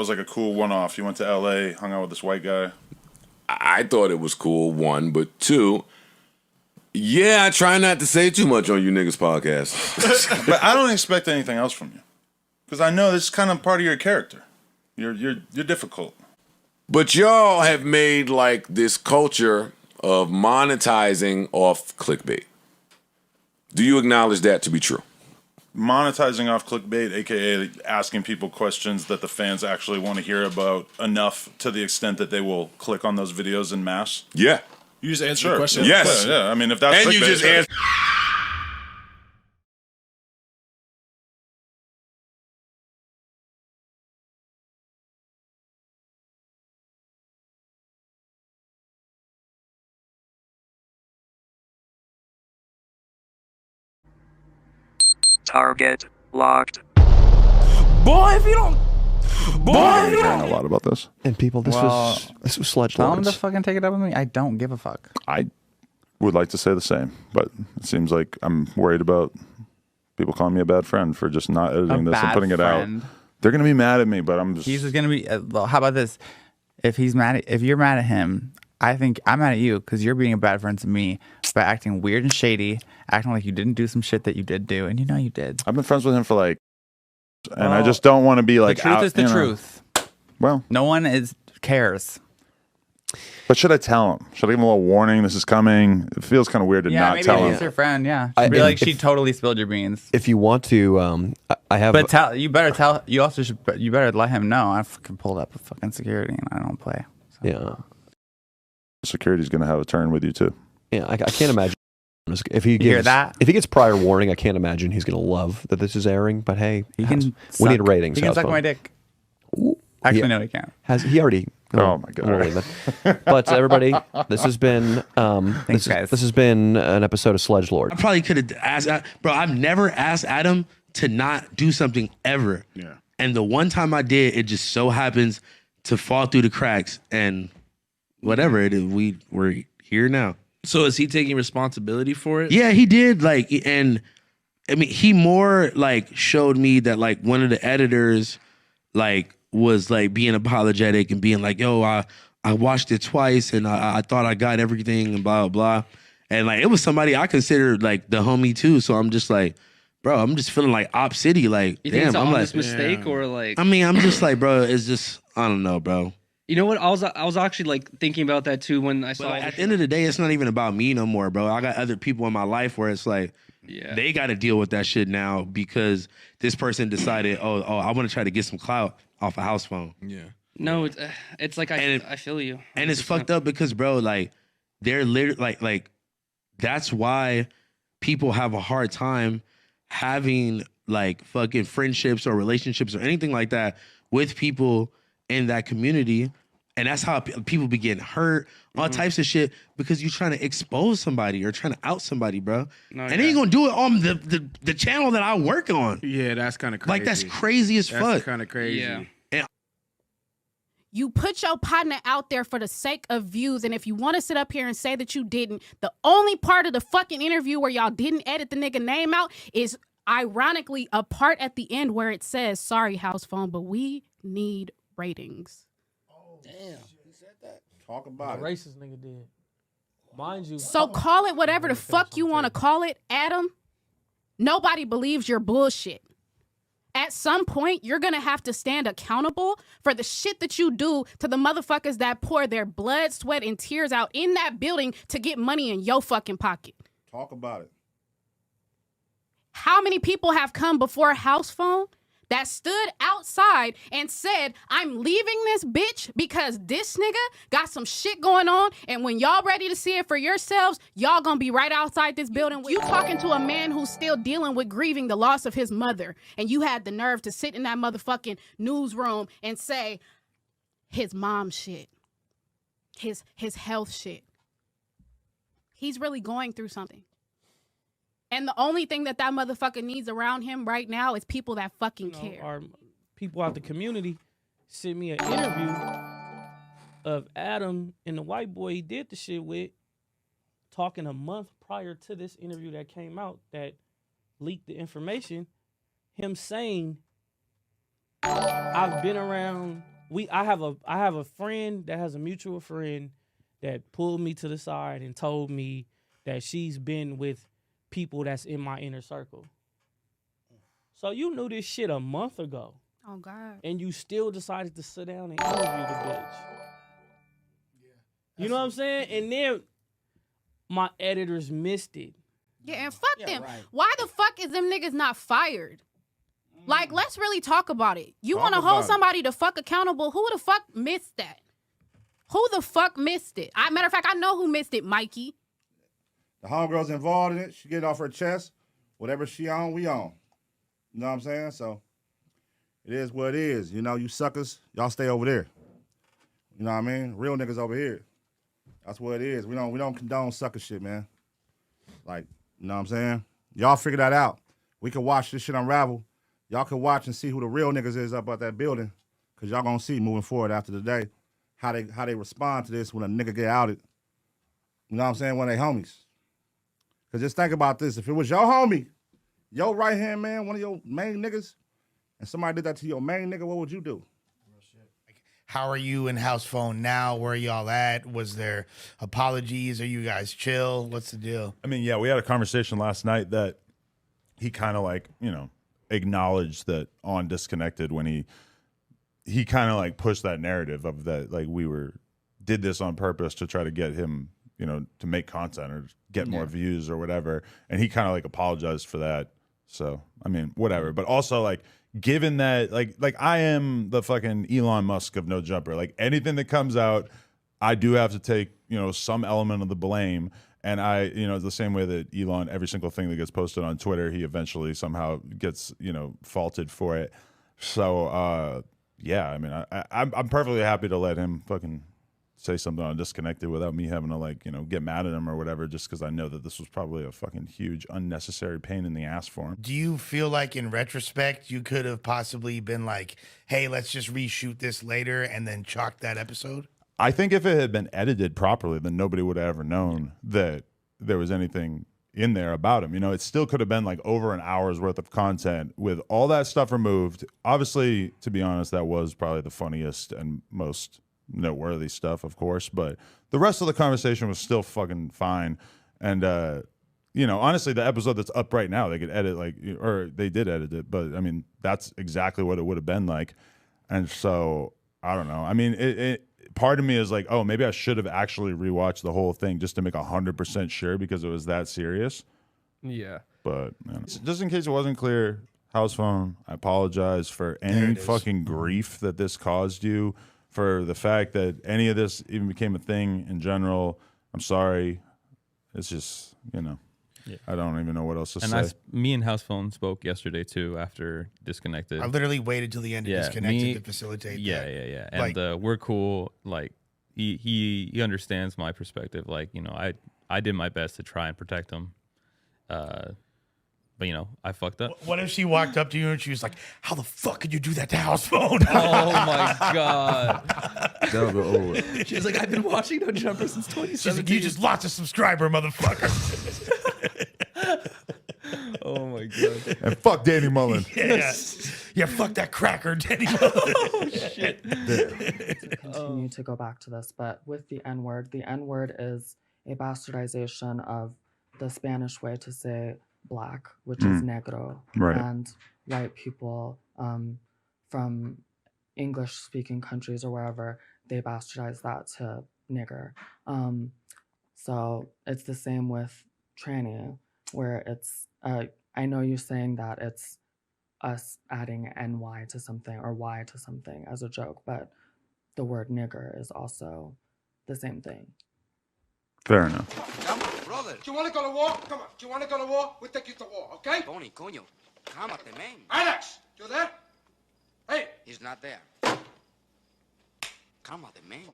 was like a cool one-off. You went to L.A., hung out with this white guy. I thought it was cool, one, but two, yeah, I try not to say too much on you niggas' podcast. But I don't expect anything else from you. Because I know this is kind of part of your character. You're difficult. But y'all have made like this culture of monetizing off clickbait. Do you acknowledge that to be true? Monetizing off clickbait, a.k.a. asking people questions that the fans actually want to hear about enough to the extent that they will click on those videos en masse? Yeah. You just answer the question? Yes. Yeah, I mean, if that's and clickbait, you just answer. Target locked. Boy, if you don't. I know a lot about this. And people, this was Sledge Tell him Lords. to fucking take it up with me. I don't give a fuck. I would like to say the same, but it seems like I'm worried about people calling me a bad friend for just not editing this and putting it out. They're gonna be mad at me, but I'm just. He's just gonna be. Well, how about this? If you're mad at him, I think I'm mad at you because you're being a bad friend to me by acting weird and shady, acting like you didn't do some shit that you did do, and you know you did. I've been friends with him for like, and I just don't want to be like. The truth is the truth. Well, no one cares. But should I tell him? Should I give him a little warning? This is coming. It feels kind of weird to not maybe tell him. He's your friend. Yeah, be like she totally spilled your beans. If you want to, I have. But you better tell. You also should. You better let him know. I fucking pulled up with fucking security, and I don't play. So. Yeah. Security's going to have a turn with you too. Yeah, I can't imagine if he hear that. If he gets prior warning, I can't imagine he's going to love that this is airing. But hey, we need ratings. He can suck my dick. Ooh. Actually, no, he can't. He already? Oh my god! But everybody, this has been Thanks, guys. This has been an episode of Sledge Lord. I probably could have asked, bro. I've never asked Adam to not do something ever. Yeah. And the one time I did, it just so happens to fall through the cracks, and whatever it is, we're here now. So is he taking responsibility for it? Yeah, he did. Like, and I mean, he more like showed me that like one of the editors, like, was like being apologetic and being like, yo, I watched it twice and I thought I got everything and blah, blah, blah. And like, it was somebody I considered like the homie too. So I'm just like, bro, I'm just feeling like Op City. Like, You damn, think it's an I'm honest like, mistake or like? I mean, I'm just like, bro, it's just, I don't know, bro. You know what? I was actually like thinking about that too when I saw. But like, at the end of the day, it's not even about me no more, bro. I got other people in my life where it's like, they got to deal with that shit now because this person decided, oh, I want to try to get some clout off a house phone. Yeah. No, it's like I feel you. 100%. And it's fucked up because, bro, like they're literally like that's why people have a hard time having like fucking friendships or relationships or anything like that with people in that community. And that's how people be getting hurt, all types of shit, because you're trying to expose somebody or trying to out somebody, bro. No, and then you're gonna do it on the channel that I work on. Yeah, that's kind of crazy. Like that's crazy as fuck. That's kind of crazy. Yeah. You put your partner out there for the sake of views, and if you want to sit up here and say that you didn't, the only part of the fucking interview where y'all didn't edit the nigga name out is ironically a part at the end where it says, sorry, house phone, but we need ratings. Damn. He said that. Talk about it. Racist nigga did. Mind you. So call it whatever the fuck you want to call it, Adam. Nobody believes your bullshit. At some point, you're going to have to stand accountable for the shit that you do to the motherfuckers that pour their blood, sweat, and tears out in that building to get money in your fucking pocket. Talk about it. How many people have come before House Phone that stood outside and said, I'm leaving this bitch because this nigga got some shit going on, and when y'all ready to see it for yourselves, y'all gonna be right outside this building. You talking to a man who's still dealing with grieving the loss of his mother, and you had the nerve to sit in that motherfucking newsroom and say his mom shit, his health shit. He's really going through something. And the only thing that motherfucker needs around him right now is people that fucking care. Our people out the community sent me an interview of Adam and the white boy he did the shit with, talking a month prior to this interview that came out that leaked the information. Him saying, I've been around I have a friend that has a mutual friend that pulled me to the side and told me that she's been with people that's in my inner circle. So you knew this shit a month ago. Oh God. And you still decided to sit down and interview the bitch. You know what I'm saying? And then my editors missed it. Yeah, and fuck them. Right. Why the fuck is them niggas not fired? Like, let's really talk about it. You want to hold somebody the fuck accountable? Who the fuck missed that? Who the fuck missed it? Matter of fact, I know who missed it, Mikey. The homegirl's involved in it. She get it off her chest. Whatever she on, we on. You know what I'm saying? So it is what it is. You know, you suckers, y'all stay over there. You know what I mean? Real niggas over here. That's what it is. We don't condone sucker shit, man. Like, you know what I'm saying? Y'all figure that out. We can watch this shit unravel. Y'all can watch and see who the real niggas is up at that building. Cause y'all gonna see moving forward after the day how they respond to this when a nigga get outed. You know what I'm saying? When they homies. Cause just think about this. If it was your homie, your right hand man, one of your main niggas, and somebody did that to your main nigga, what would you do? How are you in house phone now? Where are y'all at? Was there apologies? Are you guys chill? What's the deal? I mean, yeah, we had a conversation last night that he kind of like, you know, acknowledged that on Disconnected when he kind of like pushed that narrative of that, like did this on purpose to try to get him, you know, to make content or get more views or whatever. And he kind of like apologized for that. So, I mean, whatever. But also like, given that, like I am the fucking Elon Musk of No Jumper. Like anything that comes out, I do have to take, you know, some element of the blame. And you know, the same way that Elon, every single thing that gets posted on Twitter, he eventually somehow gets, you know, faulted for it. So, yeah, I mean, I'm perfectly happy to let him fucking say something on Disconnected without me having to, like, you know, get mad at him or whatever, just because I know that this was probably a fucking huge unnecessary pain in the ass for him. Do you feel like in retrospect you could have possibly been like, hey, let's just reshoot this later and then chalk that episode? I think if it had been edited properly, then nobody would have ever known that there was anything in there about him. You know, it still could have been like over an hour's worth of content with all that stuff removed. Obviously, to be honest, that was probably the funniest and most noteworthy stuff, of course, but the rest of the conversation was still fucking fine. And you know, honestly, the episode that's up right now, they could edit, like, or they did edit it, but I mean, that's exactly what it would have been like. And so I don't know. I mean, part of me is like, oh, maybe I should have actually rewatched the whole thing just to make 100% sure because it was that serious. Yeah. But you know, just in case it wasn't clear, house phone, I apologize for any fucking grief that this caused you, for the fact that any of this even became a thing in general. I'm sorry. It's just, you know, I don't even know what else to say. Me and House Phone spoke yesterday too after Disconnected. I literally waited till the end of Disconnected to facilitate that. Yeah. And we're cool. Like he understands my perspective. Like, you know, I did my best to try and protect him. But, you know, I fucked up. What if she walked up to you and she was like, how the fuck could you do that to House Phone? Oh, my God. That'll go over. She's like, I've been watching No Jumper since 2017. She's like, you just lost a subscriber, motherfucker. Oh, my God. And fuck Danny Mullen. Yeah, fuck that cracker, Danny Mullen. Oh, shit. Continue to go back to this, but with the N-word is a bastardization of the Spanish way to say black, which is negro, right. And white people from English-speaking countries or wherever, they bastardize that to nigger. So it's the same with tranny, where it's, I know you're saying that it's us adding NY to something or Y to something as a joke, but the word nigger is also the same thing. Fair enough. Come on, brother. Do you want to go to war? Come on. Do you want to go to war? We'll take you to war, okay? Tony, coño. Cálmate, man. Alex, you there? Hey. He's not there. Cálmate, man.